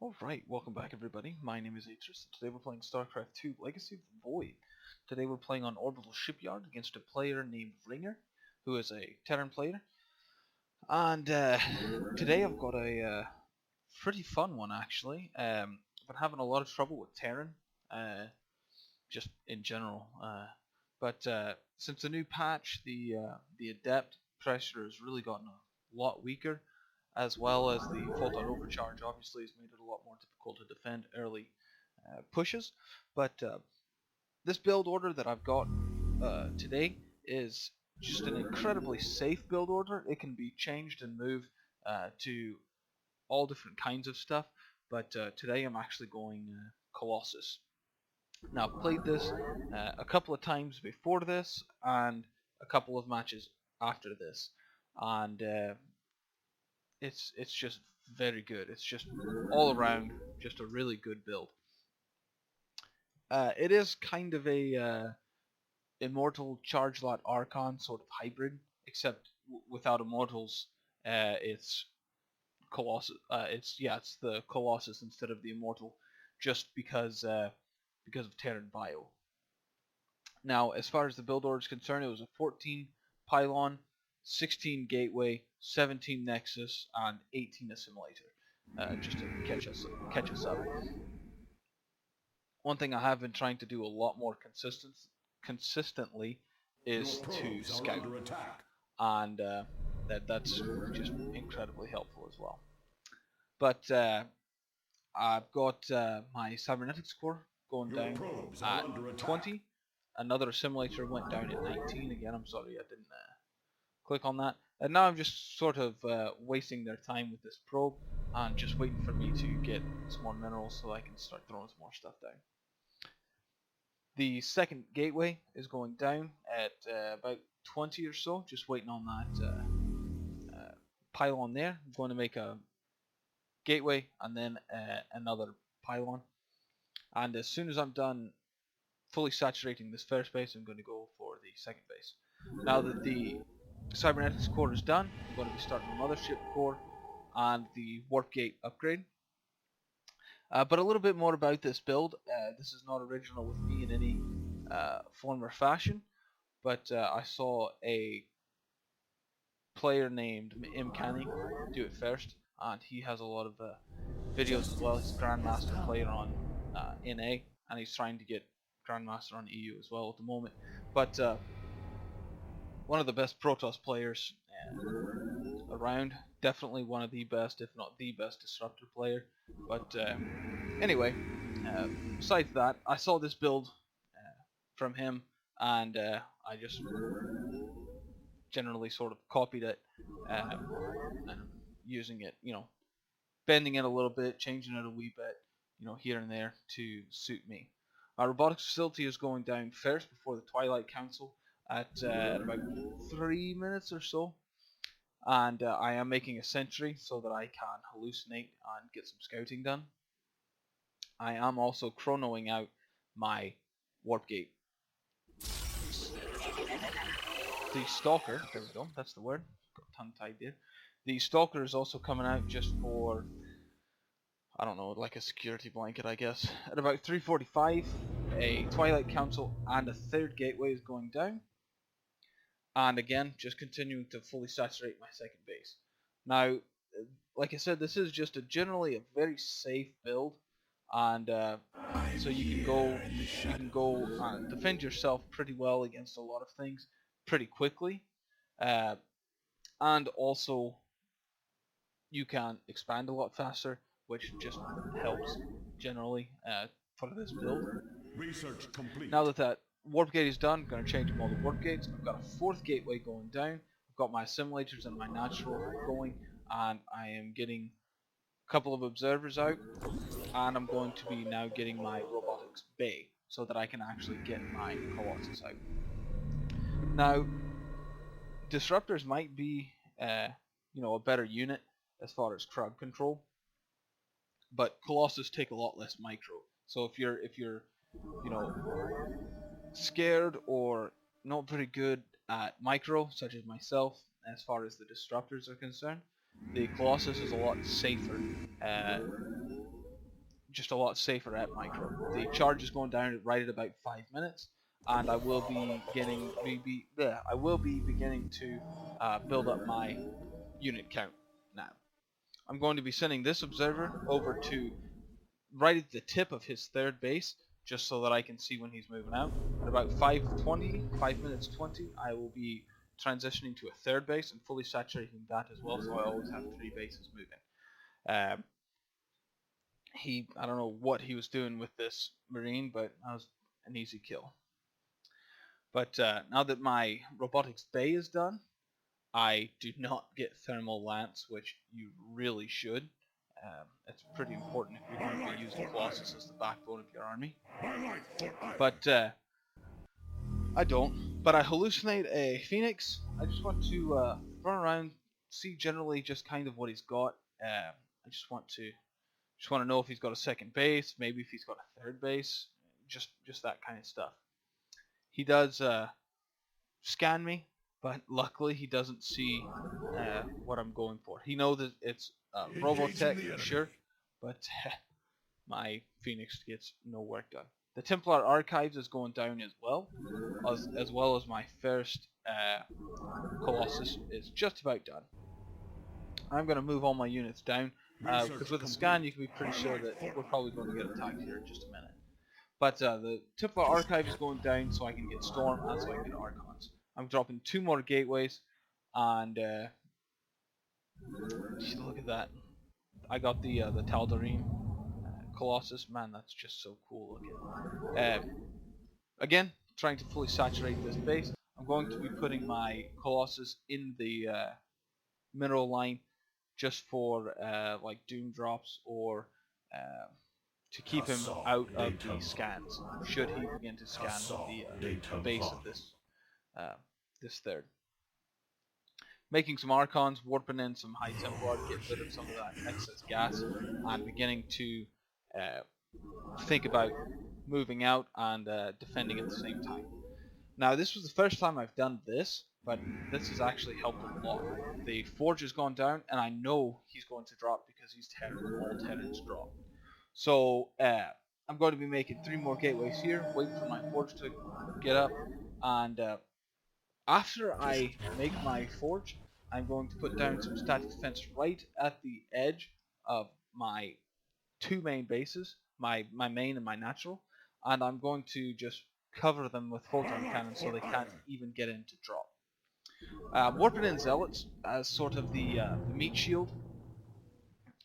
Alright, welcome back everybody. My name is Atris. Today we're playing Starcraft 2 Legacy of the Void. Today we're playing on Orbital Shipyard against a player named Ringer, who is a Terran player. And today I've got a pretty fun one actually. I've been having a lot of trouble with Terran, just in general. But since the new patch, the Adept pressure has really gotten a lot weaker, as well as the fault on overcharge obviously has made it a lot more difficult to defend early pushes. But this build order that I've got today is just an incredibly safe build order. It can be changed and moved to all different kinds of stuff, but today I'm actually going Colossus. Now I've played this a couple of times before this and a couple of matches after this, and it's just very good. It's just all around just a really good build. It is kind of a Immortal Charge Lot Archon sort of hybrid, except without Immortals. It's Colossus. It's the Colossus instead of the Immortal, just because of Terran Bio. Now, as far as the build order is concerned, it was a 14 Pylon, 16 Gateway, 17 Nexus, and 18 Assimilator, just to catch us up. One thing I have been trying to do a lot more consistently is to scout, and that's just incredibly helpful as well. But I've got my cybernetics core going down at 20. Another assimilator went down at 19. Again, I'm sorry I didn't click on that. And now I'm just sort of wasting their time with this probe and just waiting for me to get some more minerals so I can start throwing some more stuff down. The second gateway is going down at about 20 or so, just waiting on that pylon there. I'm going to make a gateway and then another pylon. And as soon as I'm done fully saturating this first base, I'm going to go for the second base. Now that the cybernetics core is done, I'm going to be starting the mothership core and the warp gate upgrade. But a little bit more about this build. This is not original with me in any form or fashion, but I saw a player named Imkani do it first, and he has a lot of videos as well. He's a Grandmaster player on NA, and he's trying to get Grandmaster on EU as well at the moment. But one of the best Protoss players around, definitely one of the best, if not the best disruptor player. But anyway, besides that, I saw this build from him, and I just generally sort of copied it and using it, bending it a little bit, changing it a wee bit, here and there to suit me. Our robotics facility is going down first before the Twilight Council at about 3 minutes or so. And I am making a sentry so that I can hallucinate and get some scouting done. I am also chronoing out my warp gate. The Stalker, there we go, that's the word, got tongue-tied there. The Stalker is also coming out just for, I don't know, like a security blanket I guess. At about 3:45, a Twilight Council and a third gateway is going down. And again, just continuing to fully saturate my second base. Now, like I said, this is just generally a very safe build, and so you can go and defend yourself pretty well against a lot of things pretty quickly, and also you can expand a lot faster, which just helps generally for this build. Research complete. Now that warp gate is done, I'm going to change all the warp gates. I've got a fourth gateway going down. I've got my assimilators and my natural going, and I am getting a couple of observers out, and I'm going to be now getting my robotics bay so that I can actually get my Colossus out. Now, disruptors might be a better unit as far as crowd control, but Colossus take a lot less micro. So if you're scared or not very good at micro, such as myself, as far as the disruptors are concerned, the Colossus is a lot safer just a lot safer at micro. The charge is going down right at about 5 minutes, and I will be beginning to build up my unit count now. I'm going to be sending this observer over to right at the tip of his third base, just so that I can see when he's moving out. At about 5 minutes 20, I will be transitioning to a third base and fully saturating that as well, so I always have 3 bases moving. I don't know what he was doing with this Marine, but that was an easy kill. But now that my robotics bay is done, I do not get thermal lance, which you really should. It's pretty important if you're going to be using Colossus as the backbone of your army. But I don't. But I hallucinate a Phoenix. I just want to run around, see generally just kind of what he's got. I just want to know if he's got a second base, maybe if he's got a third base, just that kind of stuff. He does scan me, but luckily he doesn't see what I'm going for. He knows that it's Robotech, sure, but my Phoenix gets no work done. The Templar Archives is going down as well as my first Colossus is just about done. I'm going to move all my units down, because with a scan you can be pretty sure that we're probably going to get attacked here in just a minute. But the Templar Archive is going down so I can get Storm and so I can get Archons. I'm dropping 2 more gateways, and look at that. I got the Tal'Darim Colossus. Man, that's just so cool looking. Again, trying to fully saturate this base. I'm going to be putting my Colossus in the mineral line just for like Doom drops, or to keep him out of the scans should he begin to scan the base of this third. Making some Archons, warping in some High Templar to get rid of some of that excess gas, and beginning to think about moving out and defending at the same time. Now, this was the first time I've done this, but this has actually helped a lot. The Forge has gone down, and I know he's going to drop because he's Terran. All Terrans drop. So I'm going to be making 3 more gateways here, waiting for my Forge to get up, and after I make my Forge, I'm going to put down some static defense right at the edge of my 2 main bases, my main and my natural, and I'm going to just cover them with photon cannons so they can't even get in to drop. Warping in Zealots as sort of the meat shield,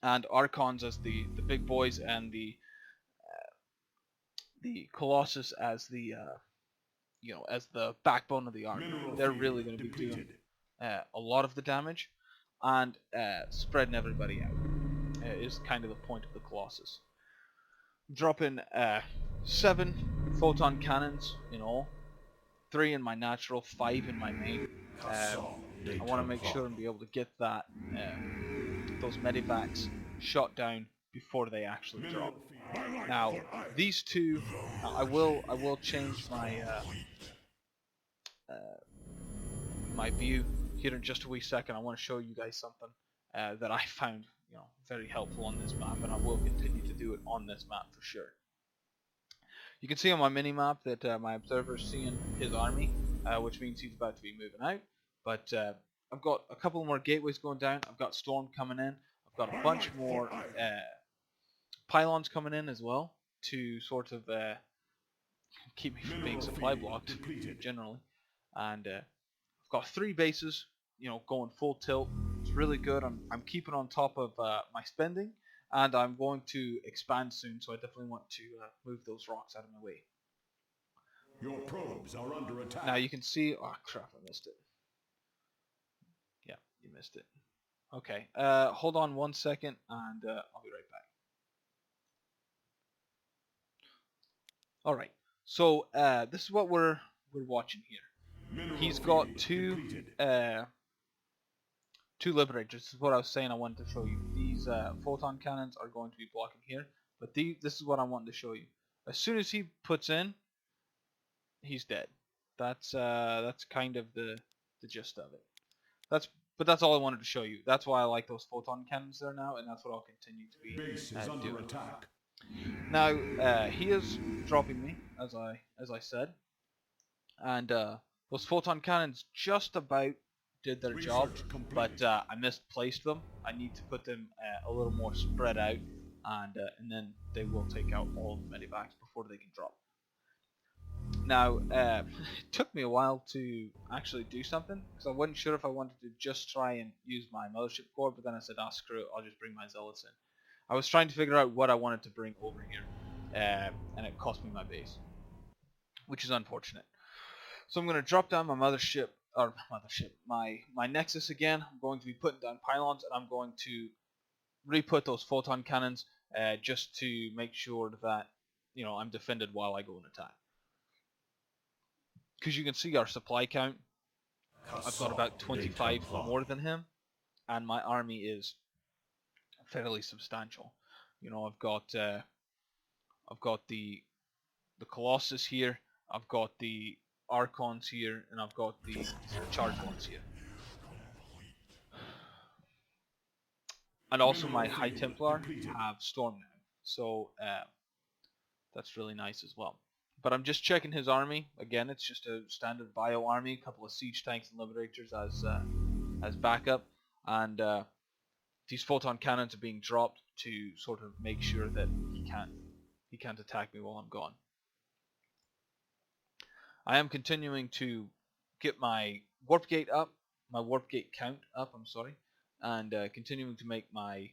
and Archons as the big boys, and the Colossus as the as the backbone of the army. They're really going to be doing a lot of the damage, and spreading everybody out is kind of the point of the Colossus. Dropping 7 photon cannons in all, 3 in my natural, 5 in my main. I want to make sure and be able to get that those medivacs shot down before they actually drop. Now, these 2, I will change my my view here in just a wee second. I want to show you guys something that I found very helpful on this map, and I will continue to do it on this map for sure. You can see on my mini-map that my observer is seeing his army, which means he's about to be moving out. But I've got a couple more gateways going down. I've got Storm coming in. I've got a bunch more pylons coming in as well to sort of keep me from being supply blocked generally. And I've got 3 bases, going full tilt. It's really good. I'm keeping on top of my spending, and I'm going to expand soon, so I definitely want to move those rocks out of my way. Your probes are under attack. Now you can see, oh crap, I missed it. Yeah, you missed it. Okay, hold on 1 second, and I'll be right back. All right, so this is what we're watching here. He's got 2 Liberators. This is what I was saying I wanted to show you. These photon cannons are going to be blocking here, but this is what I wanted to show you. As soon as he puts in, he's dead. That's kind of the gist of it. But that's all I wanted to show you. That's why I like those photon cannons there now, and that's what I'll continue to be Base is under doing. attack. Now he is dropping me, as I said, and those photon cannons just about did their job, but I misplaced them. I need to put them a little more spread out, and then they will take out all the medivacs before they can drop. Now, it took me a while to actually do something, because I wasn't sure if I wanted to just try and use my mothership core, but then I said, ah, screw it, I'll just bring my zealots in. I was trying to figure out what I wanted to bring over here, and it cost me my base, which is unfortunate. So I'm going to drop down my my Nexus again. I'm going to be putting down pylons, and I'm going to re-put those photon cannons just to make sure that I'm defended while I go and attack. Because you can see our supply count, I've got about 25 more than him, and my army is fairly substantial. I've got the Colossus here, I've got the Archons here, and I've got the charged ones here. And also my High Templar have Storm now, so that's really nice as well. But I'm just checking his army. Again, it's just a standard bio army, a couple of siege tanks and liberators as backup, and these photon cannons are being dropped to sort of make sure that he can't attack me while I'm gone. I am continuing to get my warp gate up, my warp gate count up. I'm sorry, and continuing to make my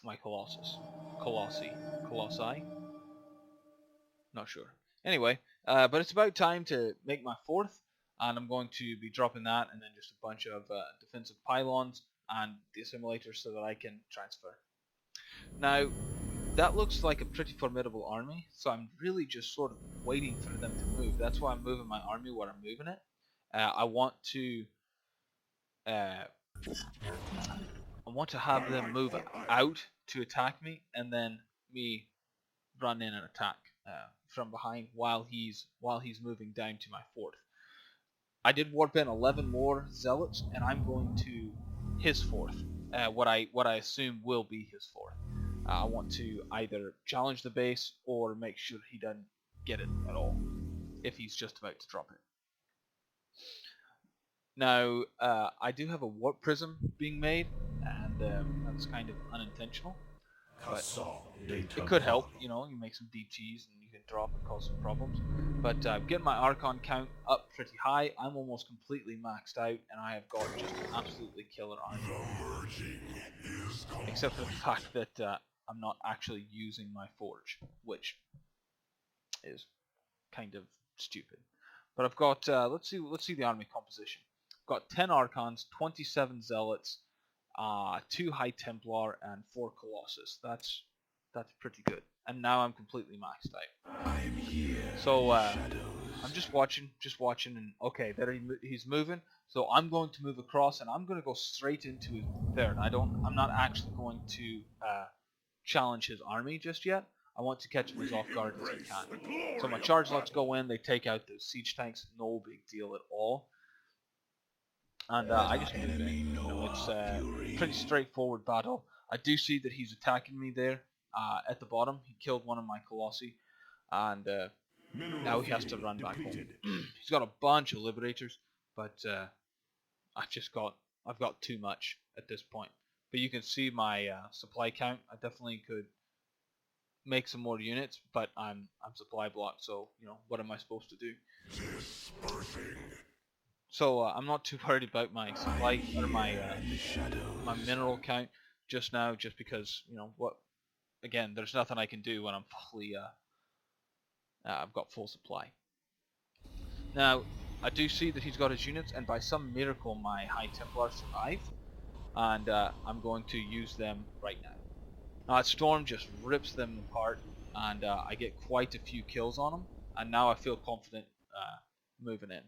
my Colossi, not sure. Anyway, but it's about time to make my fourth, and I'm going to be dropping that, and then just a bunch of defensive pylons and the assimilators so that I can transfer. Now, that looks like a pretty formidable army, so I'm really just sort of waiting for them to move. That's why I'm moving my army where I'm moving it. I want to have them move out to attack me, and then me run in and attack from behind while he's moving down to my fourth. I did warp in 11 more zealots, and I'm going to his fourth. What I assume will be his fourth. I want to either challenge the base or make sure he doesn't get it at all if he's just about to drop it. Now, I do have a warp prism being made, and that's kind of unintentional, but it could help. You make some deep cheese and you can drop and cause some problems. But getting my Archon count up pretty high. I'm almost completely maxed out, and I have got just an absolutely killer army. Except for the fact that I'm not actually using my forge, which is kind of stupid. But I've got let's see the army composition. I've got 10 Archons, 27 Zealots, 2 High Templar, and 4 Colossus. That's pretty good. And now I'm completely maxed out. I'm here. So I'm just watching, and okay, there he's moving. So I'm going to move across, and I'm going to go straight into his third. I'm not actually going to challenge his army just yet. I want to catch him as off guard as I can. So my charge lots go in, they take out the siege tanks, no big deal at all. And I just move in. It's a pretty straightforward battle. I do see that he's attacking me there at the bottom. He killed one of my Colossi, and now he has to run back home. He's got a bunch of liberators, but I've got too much at this point. But you can see my supply count. I definitely could make some more units, but I'm supply blocked, so what am I supposed to do? So I'm not too worried about my supply or my mineral count just now, just because what. Again, there's nothing I can do when I'm fully I've got full supply. Now I do see that he's got his units, and by some miracle my High Templar survived, and I'm going to use them right now. That Storm just rips them apart, and I get quite a few kills on them, and now I feel confident moving in.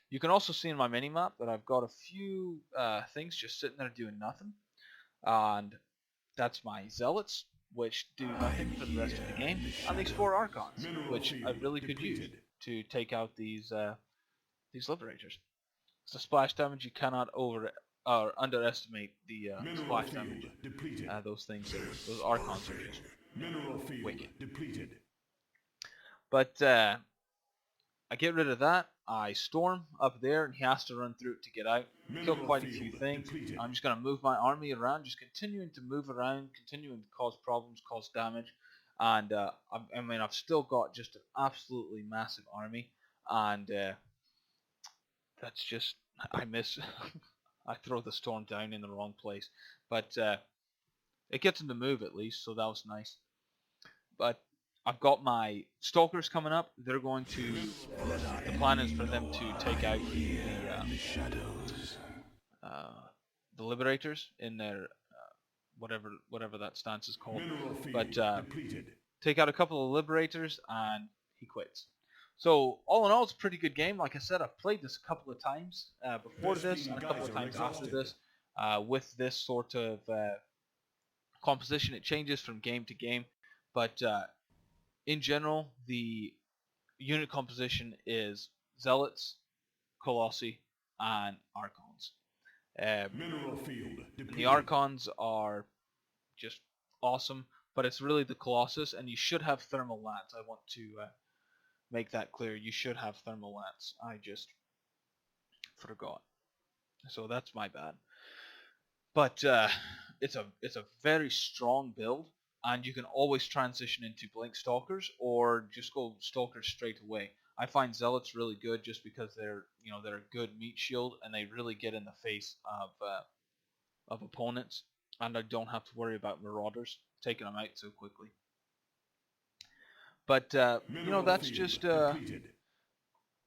You can also see in my minimap that I've got a few things just sitting there doing nothing, and that's my Zealots, which do nothing for the rest of the game, and these 4 Archons, which I really could use to take out these Liberators. It's a splash damage you cannot or underestimate the Mineral splash field damage. depleted. Those things those Archons are just Mineral field wicked. depleted. But I get rid of that. I storm up there, and he has to run through it to get out. Kill quite a few things. Depleted. I'm just going to move my army around, just continuing to move around, continuing to cause problems, cause damage. And I mean, I've still got just an absolutely massive army, and that's just I miss. I throw the storm down in the wrong place, but it gets him to move at least, so that was nice. But I've got my stalkers coming up. They're going to. The plan is for them to take out the liberators in their whatever that stance is called. But take out a couple of liberators and he quits. So all in all, it's a pretty good game. Like I said, I've played this a couple of times before this and a couple of times after this. With this sort of composition, it changes from game to game, but in general, the unit composition is Zealots, Colossi, and Archons. The Archons are just awesome, but it's really the Colossus, and you should have Thermal Lance. I want to make that clear. You should have Thermal Lance. I just forgot. So that's my bad. But it's a very strong build, and you can always transition into Blink Stalkers or just go Stalkers straight away. I find Zealots really good just because they're a good meat shield and they really get in the face of opponents, and I don't have to worry about Marauders taking them out so quickly. But that's just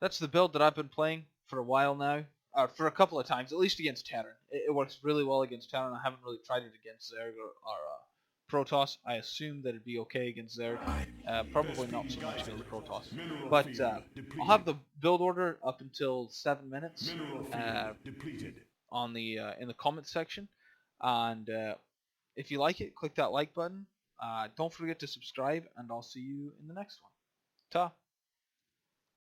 that's the build that I've been playing for a while now. For a couple of times, at least against Terran. It works really well against Terran. I haven't really tried it against Zerg or Protoss. I assume that it'd be okay against Zerg. Probably not so much against Protoss. But I'll have the build order up until 7 minutes on the in the comments section. And if you like it, click that like button. Don't forget to subscribe, and I'll see you in the next one. Ta!